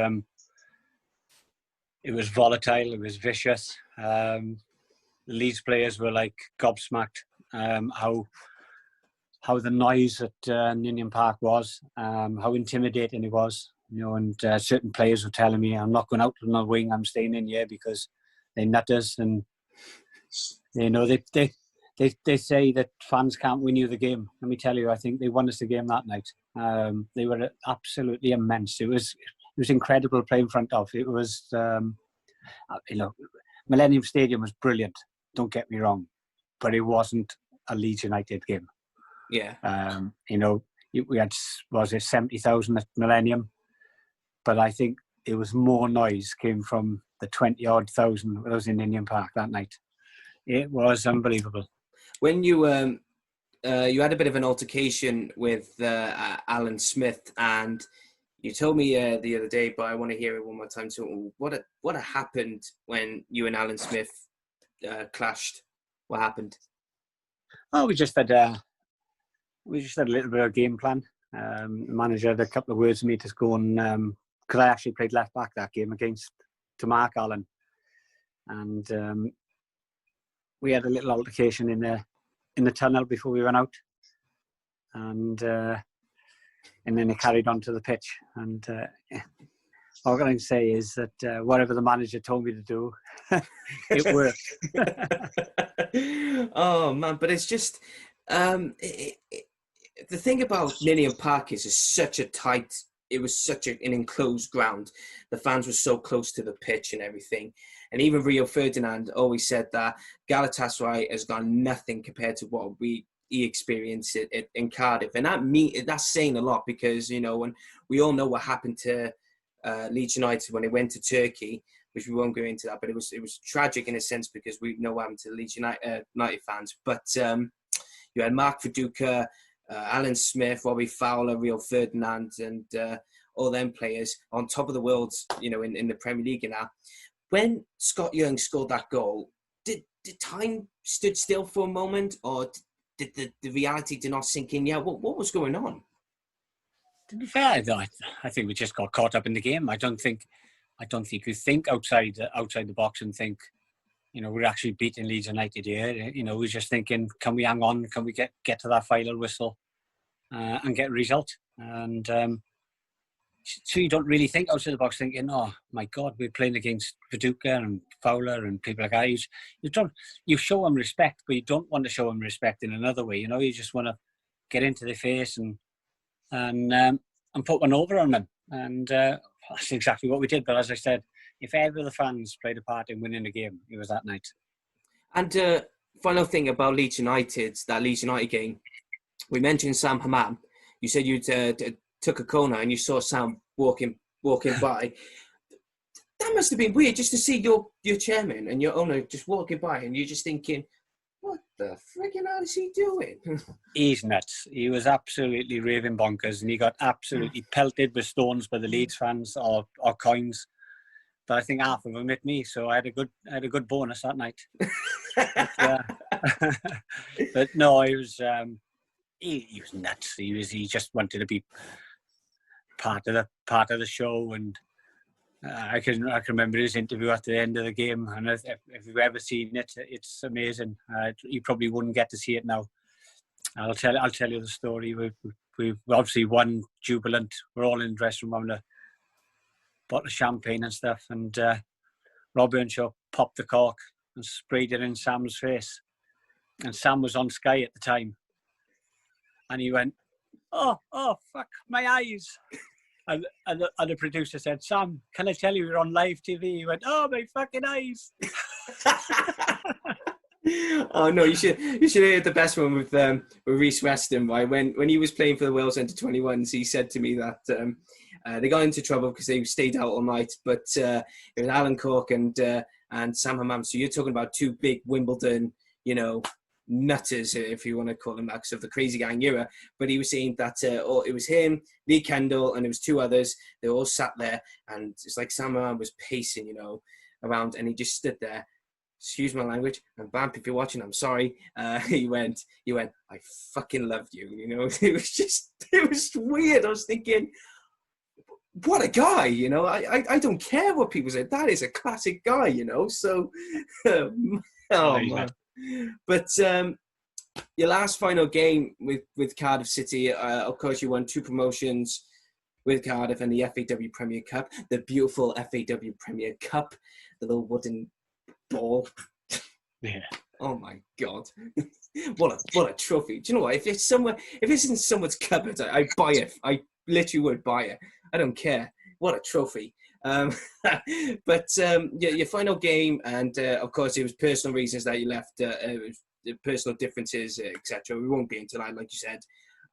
volatile. It was vicious. The Leeds players were like gobsmacked. How the noise at Ninian Park was, how intimidating it was. And certain players were telling me, I'm not going out on the wing, I'm staying in here because they nutters. And, they say that fans can't win you the game. Let me tell you, I think they won us the game that night. They were absolutely immense. It was incredible playing in front of. It was, Millennium Stadium was brilliant, don't get me wrong, but it wasn't a Leeds United game. Yeah. We had, 70,000 at Millennium, but I think it was more noise came from the 20-odd thousand that was in Ninian Park that night. It was unbelievable. When you had a bit of an altercation with Alan Smith, and you told me the other day, but I want to hear it one more time. So what happened when you and Alan Smith clashed? What happened? Oh, we just had a little bit of game plan. The manager had a couple of words with me to go and because I actually played left back that game to mark Alan, and we had a little altercation in the tunnel before we went out, and then it carried on to the pitch. And all I can say is that whatever the manager told me to do, it worked. Oh man, but it's just the thing about Ninian Park is such a tight. It was such an enclosed ground. The fans were so close to the pitch and everything. And even Rio Ferdinand always said that Galatasaray has got nothing compared to what he experienced in Cardiff. And that's saying a lot because, when we all know what happened to Leeds United when they went to Turkey, which we won't go into that, but it was tragic in a sense because we know what happened to the Leeds United fans. But you had Mark Viduka, Alan Smith, Robbie Fowler, Rio Ferdinand, and all them players on top of the world, in the Premier League and that. When Scott Young scored that goal, did time stood still for a moment, or did the reality did not sink in yet? What was going on? To be fair, I think we just got caught up in the game. I don't think you think outside the box and think, we're actually beating Leeds United here. We're just thinking, can we hang on? Can we get to that final whistle and get a result? And so you don't really think outside the box, thinking, oh my God, we're playing against Viduka and Fowler and people like that. You show them respect, but you don't want to show them respect in another way. You just want to get into their face and put one over on them. And that's exactly what we did. But as I said, if ever the fans played a part in winning the game, it was that night. And final thing about Leeds United, that Leeds United game, we mentioned Sam Hammam. You said you took a corner and you saw Sam walking by. That must have been weird just to see your chairman and your owner just walking by and you're just thinking, what the friggin' hell is he doing? He's nuts. He was absolutely raving bonkers and he got absolutely pelted with stones by the Leeds fans or coins. But I think half of them hit me, so I had a good bonus that night. But no, he was nuts. He just wanted to be part of the show, and I can remember his interview at the end of the game. And if you've ever seen it, it's amazing. You probably wouldn't get to see it now. I'll tell you the story. We've obviously won, jubilant. We're all in the dressing room having a bottle of champagne and stuff, and Rob Earnshaw popped the cork and sprayed it in Sam's face, and Sam was on Sky at the time, and he went, oh fuck my eyes, and the producer said, Sam, can I tell you you're on live TV? He went, oh my fucking eyes. Oh no, you should hear the best one with Reece Weston. Right, when he was playing for the Wales under-21s, he said to me that they got into trouble because they stayed out all night. But it was Alan Cork and Sam Hammam. So you're talking about two big Wimbledon, nutters, if you want to call them that, because of the Crazy Gang era. But he was saying that it was him, Lee Kendall, and there was two others. They all sat there, and it's like Sam Hammam was pacing, around, and he just stood there. Excuse my language, and Bamp, if you're watching, I'm sorry. He went, I fucking loved you. It was weird. I was thinking, what a guy, I don't care what people say. That is a classic guy, So, oh man. But your last final game with Cardiff City, of course, you won 2 promotions with Cardiff and the FAW Premier Cup, the beautiful FAW Premier Cup, the little wooden ball. Yeah. Oh my God. What a trophy. Do you know what? If it's in someone's cupboard, I buy it. I literally would buy it. I don't care. What a trophy. But your final game, and of course it was personal reasons that you left, personal differences, etc. We won't get into that, like you said.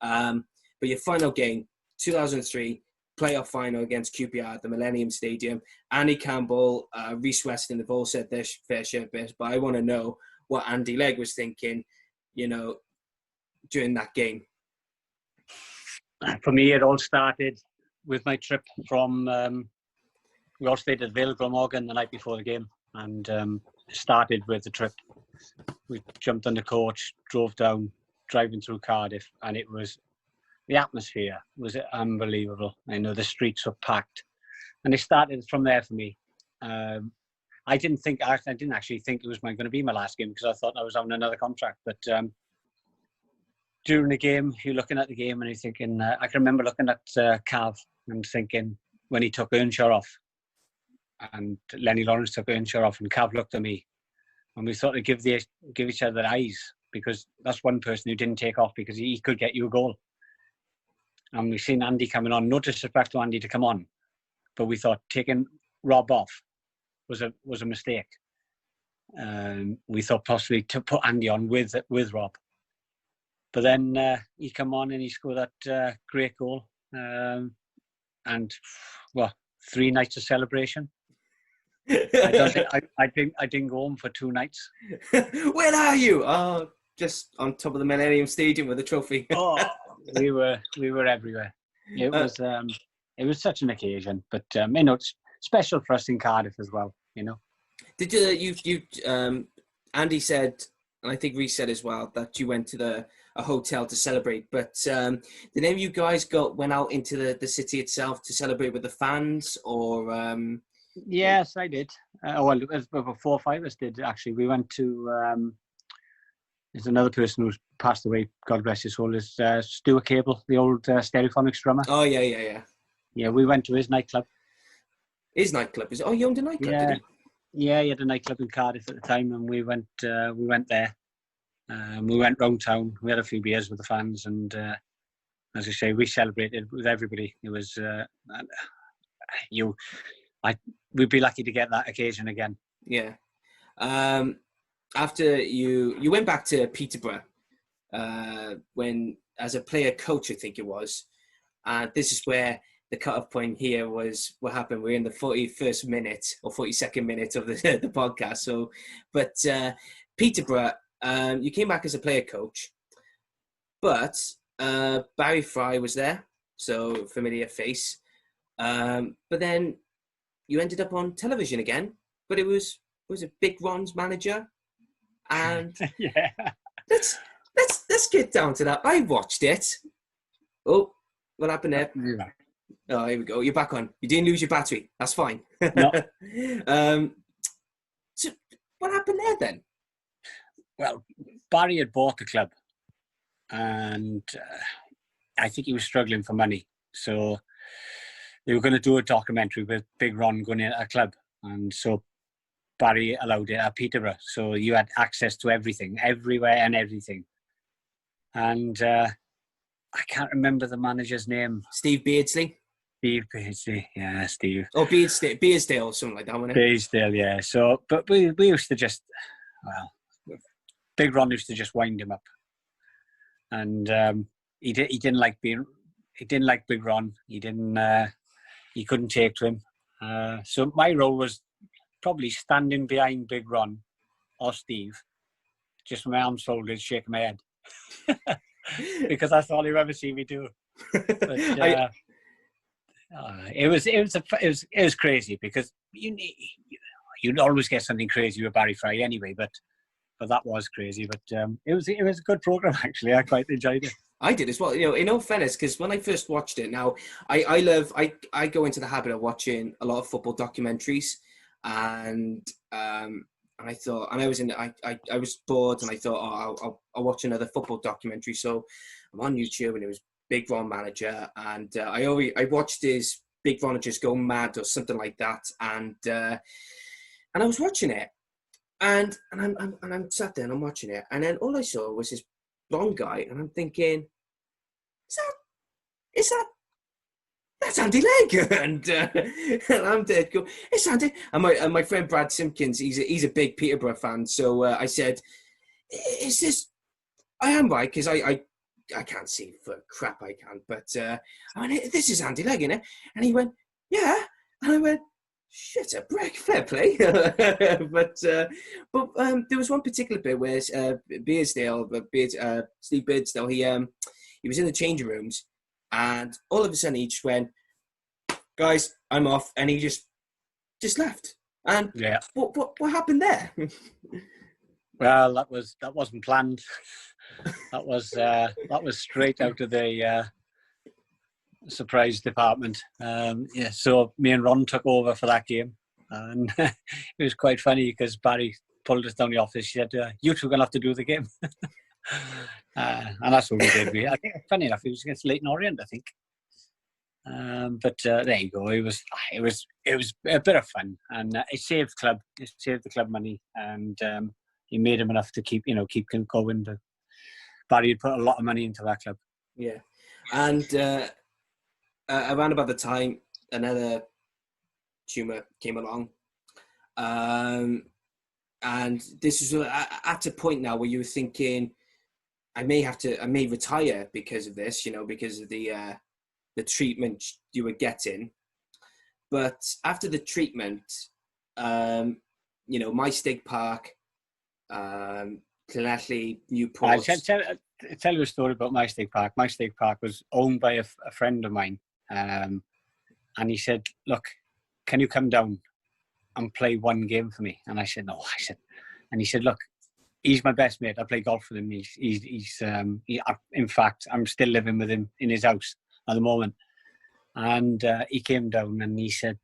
But your final game, 2003, playoff final against QPR at the Millennium Stadium. Andy Campbell, Reece Weston have all said their fair share bit, but I want to know what Andy Legg was thinking, during that game. For me, it all started with my trip from. We all stayed at Vale Glamorgan the night before the game, and started with the trip. We jumped on the coach, drove down, driving through Cardiff, and the atmosphere was unbelievable. The streets were packed, and it started from there for me. I didn't actually think it was going to be my last game, because I thought I was having another contract. But during the game, you're looking at the game and you're thinking, I can remember looking at Cav and thinking, when he took Earnshaw off, and Lenny Lawrence took Earnshaw off, and Cav looked at me, and we thought to give each other eyes, because that's one person who didn't take off, because he could get you a goal. And we've seen Andy coming on. No disrespect to Andy to come on, but we thought taking Rob off was a mistake. We thought possibly to put Andy on with Rob, but then he come on and he scored that great goal, and 3 nights of celebration. I didn't go home for 2 nights. Where are you? Oh, just on top of the Millennium Stadium with a trophy. Oh, we were everywhere. It was such an occasion, but it's special for us in Cardiff as well. Did you Andy said, and I think Reece said as well, that you went to a hotel to celebrate, but did any of you guys went out into the city itself to celebrate with the fans, or? Yes, I did. Well, it was 4 or 5 of us did, actually. We went to, there's another person who's passed away, God bless his soul, is Stuart Cable, the old Stereophonics drummer. Oh, yeah. Yeah, we went to his nightclub. His nightclub? He owned a nightclub, yeah. Did he? Yeah, he had a nightclub in Cardiff at the time, and we went there. We went round town. We had a few beers with the fans, and as I say, we celebrated with everybody. It was we'd be lucky to get that occasion again. Yeah. After you went back to Peterborough, when as a player coach, I think it was, and this is where the cut-off point here was what happened. We're in the 41st minute or 42nd minute of the podcast. So, but Peterborough, you came back as a player coach, but Barry Fry was there, so familiar face. But then you ended up on television again, but it was it Big Ron's manager, and yeah. Let's get down to that. I watched it. Oh, what happened there? Yeah. Oh, here we go. You're back on. You didn't lose your battery. That's fine. No. So what happened there then? Well, Barry had bought the club, and I think he was struggling for money. So they were going to do a documentary with Big Ron going in at a club, and so Barry allowed it at Peterborough. So you had access to everything, everywhere and everything. And I can't remember the manager's name. Steve Beardsley. Steve Bearsdale, yeah, Steve. Or Bearsdale or something like that, wasn't it? Bearsdale, yeah. So, but we used to just, well, Big Ron used to just wind him up, and he didn't like Big Ron. He couldn't take to him. So my role was probably standing behind Big Ron or Steve, just with my arms folded, shaking my head, because that's all you ever see me do. But, it was crazy, because you'd always get something crazy with Barry Fry anyway, but that was crazy. But it was a good program, actually. I quite enjoyed it. I did as well. In all fairness, because when I first watched it, now I go into the habit of watching a lot of football documentaries, and I thought, and I was bored, and I thought, I'll watch another football documentary. So I'm on YouTube, and it was Big Ron Manager, and I watched his Big Ron Just Go Mad or something like that, and I was watching it, and I'm sat there and I'm watching it, and then all I saw was this blonde guy, and I'm thinking, that's Andy Legg, and I'm dead. Go, it's Andy, and my friend Brad Simpkins, he's a big Peterborough fan, so I said, is this? I am right, because I can't see for crap, I can't, but I went, this is Andy Legg, innit? And he went, yeah, and I went, shit, a brick, fair play. but there was one particular bit where Steve Beardsdale, he was in the changing rooms, and all of a sudden he just went, guys, I'm off, and he just left. And yeah, what happened there? Well, that wasn't planned. That was straight out of the surprise department. So me and Ron took over for that game, and it was quite funny because Barry pulled us down the office. He said, "You two are gonna have to do the game," and that's what we did. I think, funny enough, it was against Leyton Orient, I think. But there you go. It was a bit of fun, and it saved the club money, and he made him enough to keep going. But Barry had put a lot of money into that club. Yeah, and around about the time another tumour came along, and this is at a point now where you were thinking, I may retire because of this, because of the treatment you were getting. But after the treatment, Maesteg Park, Llanelli, Newport. I'll tell you a story about Maesteg Park. Maesteg Park was owned by a friend of mine, and he said, "Look, can you come down and play one game for me?" And I said, "No." And he said, "Look, he's my best mate. I play golf with him. In fact, I'm still living with him in his house at the moment." And he came down and he said,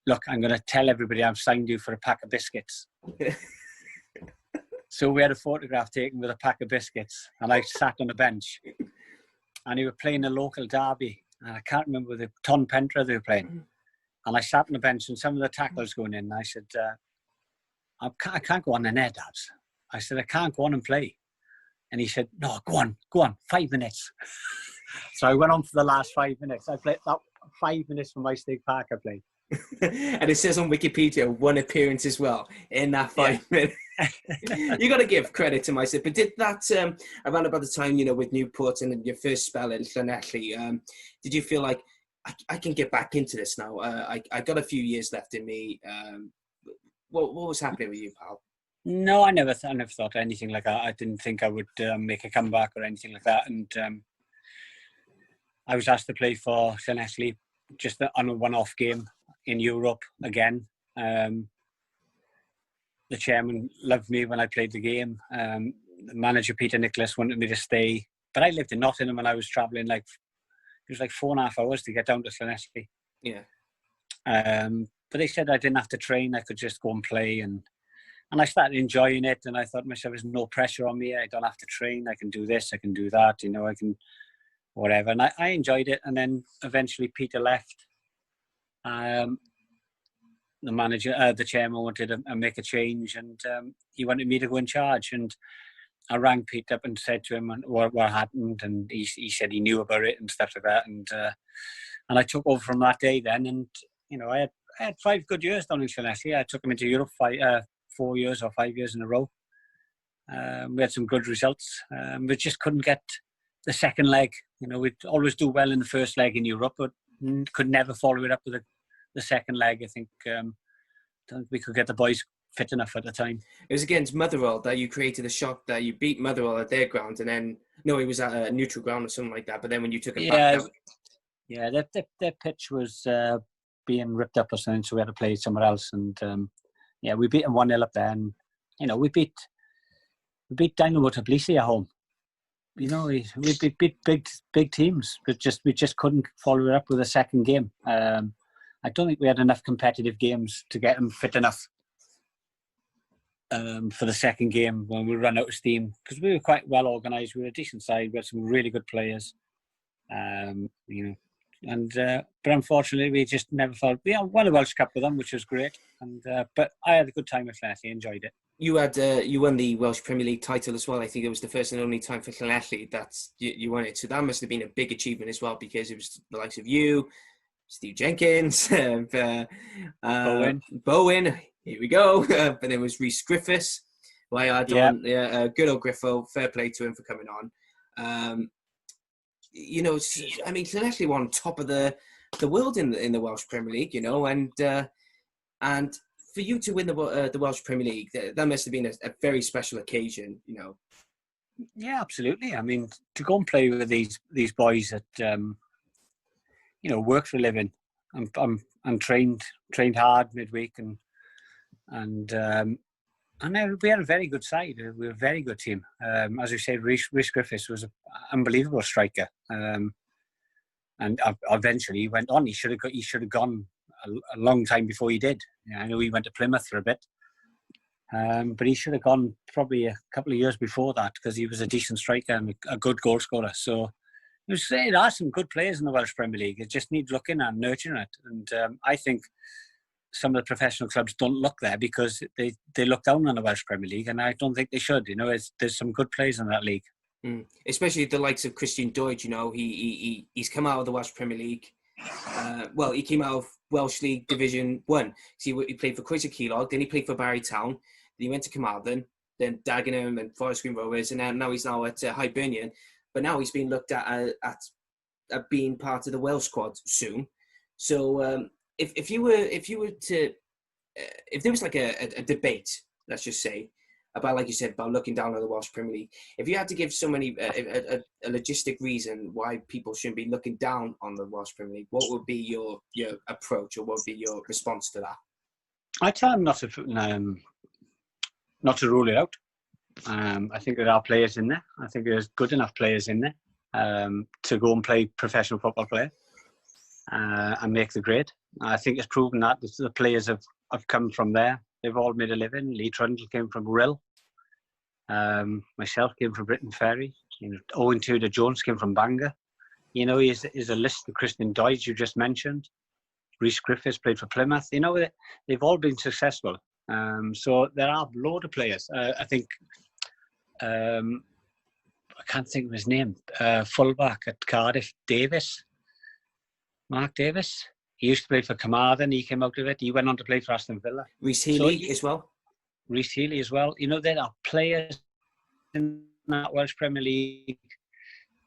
"Look, I'm going to tell everybody I've signed you for a pack of biscuits." So we had a photograph taken with a pack of biscuits, and I sat on a bench, and he were playing a local derby, and I can't remember the Ton Pentra they were playing. And I sat on the bench, and some of the tackles going in. And I said, I can't go on in there, Dabs. I said, I can't go on and play. And he said, "No, go on, 5 minutes." So I went on for the last 5 minutes. I played that 5 minutes from Maesteg Park. I played. And it says on Wikipedia, 1 appearance as well in that 5 minutes. You got to give credit to myself. But did that around about the time, with Newport and your first spell at Llanelli, did you feel like I can get back into this now? I got a few years left in me. What was happening with you, pal? No, I never thought anything like that. I didn't think I would make a comeback or anything like that. And I was asked to play for Llanelli just on a one-off game in Europe again. The chairman loved me when I played the game. The manager, Peter Nicholas, wanted me to stay. But I lived in Nottingham and I was travelling it was like 4.5 hours to get down to Llanelli. Yeah. But they said I didn't have to train. I could just go and play. And I started enjoying it. And I thought to myself, there's no pressure on me. I don't have to train. I can do this. I can do that. I can whatever. And I enjoyed it. And then eventually Peter left. The manager, the chairman wanted to make a change, and he wanted me to go in charge. And I rang Pete up and said to him what happened, and he said he knew about it and stuff like that. And I took over from that day then, and I had 5 good years down in Llanelli. I took them into Europe 4 years or 5 years in a row. We had some good results. We just couldn't get the second leg. We'd always do well in the first leg in Europe, but could never follow it up with the second leg. I think don't think we could get the boys fit enough at the time. It was against Motherwell that you created the shock that you beat Motherwell at their ground, and then it was at a neutral ground or something like that. But then when you took it back, their pitch was being ripped up or something, so we had to play somewhere else. And we beat them 1-0 up there, and we beat Dynamo Tbilisi at home. We beat big teams, but we just couldn't follow it up with a second game. I don't think we had enough competitive games to get them fit enough for the second game when we ran out of steam, because we were quite well organised. We were a decent side. We had some really good players, but unfortunately we just never felt. We won a Welsh Cup with them, which was great. But I had a good time with Llanelli. Enjoyed it. You won the Welsh Premier League title as well. I think it was the first and only time for Llanelli that you won it. So that must have been a big achievement as well, because it was the likes of you, Steve Jenkins, Bowen. Here we go. But there was Rhys Griffiths. Good old Griffo. Fair play to him for coming on. Llanelli were on top of the world in the Welsh Premier League, and for you to win the Welsh Premier League, that must have been a very special occasion, Yeah, absolutely. I mean, to go and play with these boys that work for a living and trained hard midweek, and we had a very good side. We were a very good team. As you said, Rhys Griffiths was an unbelievable striker, and eventually he went on. He should have gone a long time before he did. I know he went to Plymouth for a bit, but he should have gone probably a couple of years before that, because he was a decent striker and a good goal scorer. So there are some good players in the Welsh Premier League. It just needs looking and nurturing it. And I think some of the professional clubs don't look there because they look down on the Welsh Premier League, and I don't think they should. There's some good players in that league. Especially the likes of Christian Doidge. He's come out of the Welsh Premier League. He came out of Welsh League Division 1. So he played for Croeso Keylog, then he played for Barry Town, then he went to Carmarthen, then Dagenham and Forest Green Rovers, and now he's at Hibernian. But now he's being looked at being part of the Welsh squad soon. So if there was like a debate, let's just say, about, like you said, about looking down on the Welsh Premier League, if you had to give somebody a logistic reason why people shouldn't be looking down on the Welsh Premier League, what would be your approach, or what would be your response to that? I tell them not to rule it out. I think there are players in there. I think there's good enough players in there to go and play professional football player and make the grade. I think it's proven that the players have come from there. They've all made a living. Lee Trundle came from Rill. Myself came from Britain Ferry. Owen Tudor Jones came from Bangor. He's a list of Christian Doidge you just mentioned. Rhys Griffiths played for Plymouth. They've all been successful. So there are a load of players. I think I can't think of his name. Fullback at Cardiff, Mark Davis. He used to play for Carmarthen. He came out of it. He went on to play for Aston Villa. Rhys Healy as well. Rhys Healy as well. There are players in that Welsh Premier League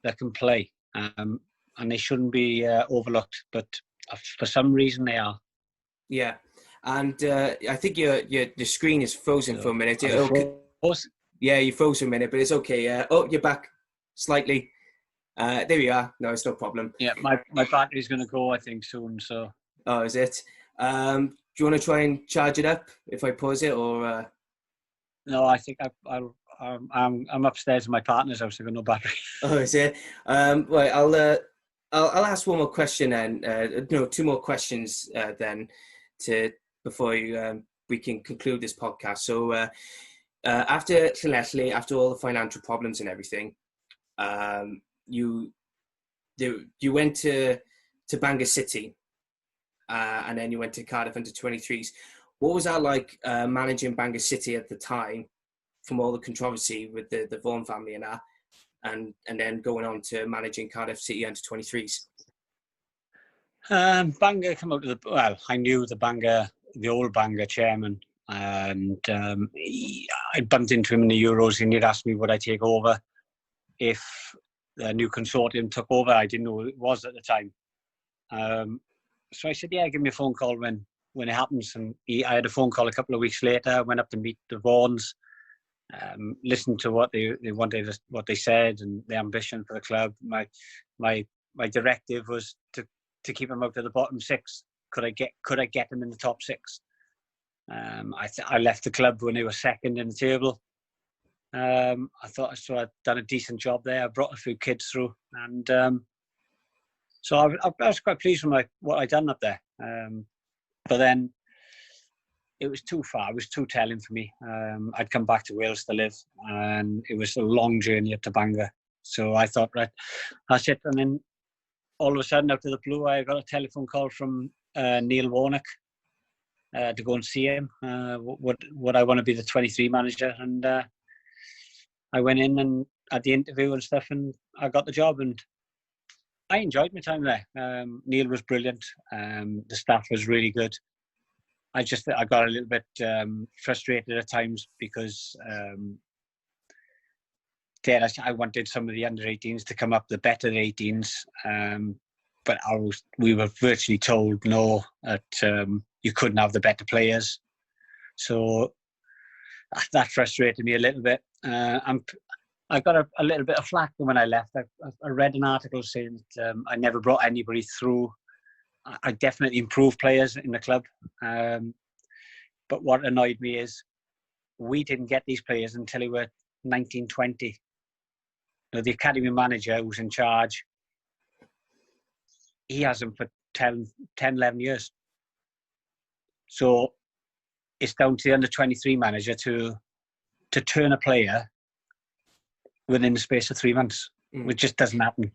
that can play, and they shouldn't be overlooked. But for some reason, they are. Yeah, and I think your screen is frozen for a minute. Yeah, you froze for a minute, but it's okay. You're back slightly. There we are. No, it's no problem. Yeah, my battery's going to go, I think, soon. So. Oh, is it? Do you want to try and charge it up if I pause it, or? No, I think I'm upstairs in my partner's house. I've got no battery. Oh, is it? Right, I'll ask one more question then. Two more questions then, before we can conclude this podcast. So after Llanelli, after all the financial problems and everything, you went to Bangor City, and then you went to Cardiff under 23s. What was that like managing Bangor City at the time, from all the controversy with the Vaughan family and that, and then going on to managing Cardiff City under 23s? Bangor come out of I knew the old Bangor chairman, and I bumped into him in the Euros, and he'd asked me would I take over if the new consortium took over. I didn't know who it was at the time. So I said, yeah, give me a phone call when it happens. And I had a phone call a couple of weeks later. I went up to meet the Vaughans, listened to what they wanted, what they said, and the ambition for the club. My directive was to keep them out of the bottom six. Could I get them in the top six? I left the club when they were second in the table. I thought I'd done a decent job there. I brought a few kids through, and so I was quite pleased with what I'd done up there. But then it was too far. It was too telling for me. I'd come back to Wales to live, and it was a long journey up to Bangor. So I thought, right, that's it. And then all of a sudden, out of the blue, I got a telephone call from Neil Warnock to go and see him. Would I want to be the 23 manager? And I went in and had the interview and stuff, and I got the job, and I enjoyed my time there. Neil was brilliant. The staff was really good. I got a little bit frustrated at times because I wanted some of the under-18s to come up, the better 18s, but we were virtually told no, that you couldn't have the better players. So that frustrated me a little bit. I got a little bit of flack when I left. I read an article saying that I never brought anybody through. I definitely improved players in the club. But what annoyed me is we didn't get these players until they were 19, 20. The academy manager who's in charge, he has them for 10, 11 years. So it's down to the under-23 manager to turn a player within the space of 3 months, which just doesn't happen.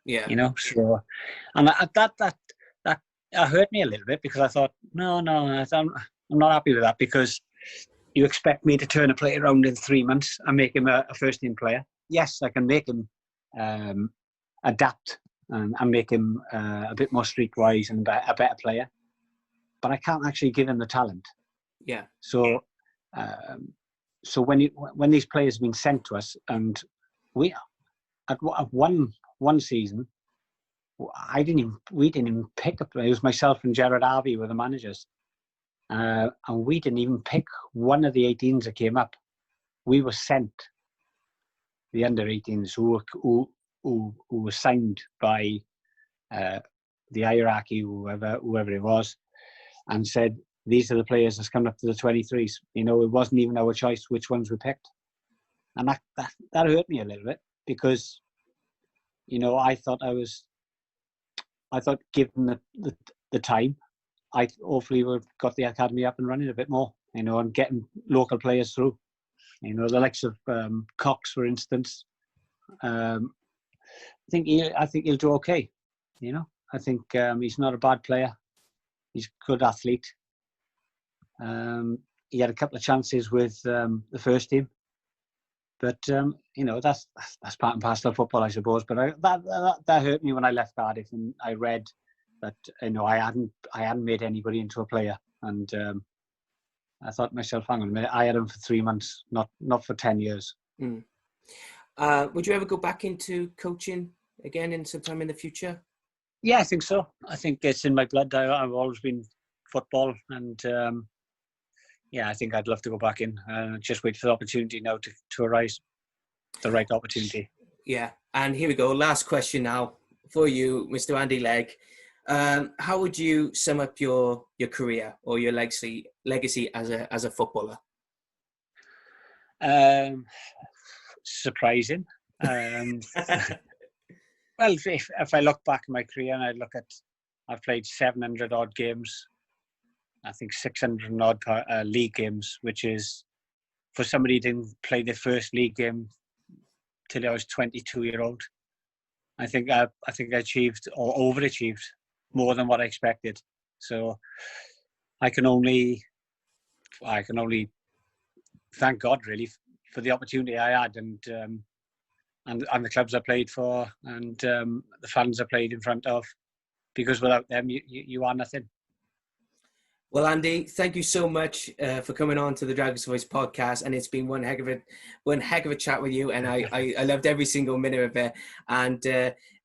Yeah. So, and that hurt me a little bit, because I thought, no, I'm not happy with that, because you expect me to turn a player around in 3 months and make him a first-team player. Yes, I can make him adapt and make him a bit more streetwise and a better player, but I can't actually give him the talent. Yeah. So, when these players have been sent to us, and we at one season, we didn't even pick up. It was myself and Gerard Harvey were the managers, and we didn't even pick one of the 18s that came up. We were sent the under 18s who were signed by the hierarchy, whoever it was, and said, these are the players that's coming up to the 23s. It wasn't even our choice which ones we picked. And that hurt me a little bit, because, I thought given the time, I hopefully would have got the academy up and running a bit more, and getting local players through. The likes of Cox, for instance. I think he'll do okay. I think he's not a bad player. He's a good athlete. He had a couple of chances with the first team, but that's part and parcel of football, I suppose. But that hurt me when I left Cardiff, and I read that I hadn't made anybody into a player, and I thought to myself, hang on a minute, I had him for 3 months, not for 10 years. Mm. Would you ever go back into coaching again in sometime in the future? Yeah, I think so. I think it's in my blood. I've always been football, and I think I'd love to go back in. Just wait for the opportunity now to arise, the right opportunity. Yeah, and here we go. Last question now for you, Mr. Andy Legg. How would you sum up your career or your legacy as a footballer? Surprising. Well, if I look back at my career and I've played 700 odd games, I think 600 odd league games, which is, for somebody who didn't play their first league game till I was 22-year-old, I think I achieved or overachieved more than what I expected. So I can only thank God, really, for the opportunity I had, and the clubs I played for, and the fans I played in front of. because without them, you are nothing. Well, Andy, thank you so much for coming on to the Dragon's Voice podcast, and it's been one heck of a chat with you, and I loved every single minute of it, and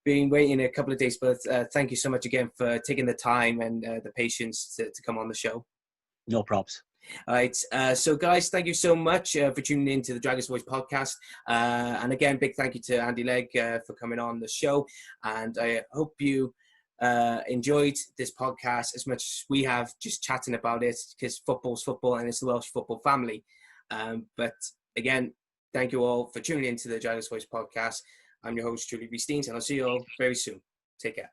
been waiting a couple of days, but thank you so much again for taking the time and the patience to come on the show. No props. All right, so guys, thank you so much for tuning in to the Dragon's Voice podcast, and again, big thank you to Andy Legg for coming on the show, and I hope you enjoyed this podcast as much as we have just chatting about it, because football's football and it's the Welsh football family. But again, thank you all for tuning into the Dragon's Voice podcast. I'm your host, Julie B. Steens, and I'll see you all very soon. Take care.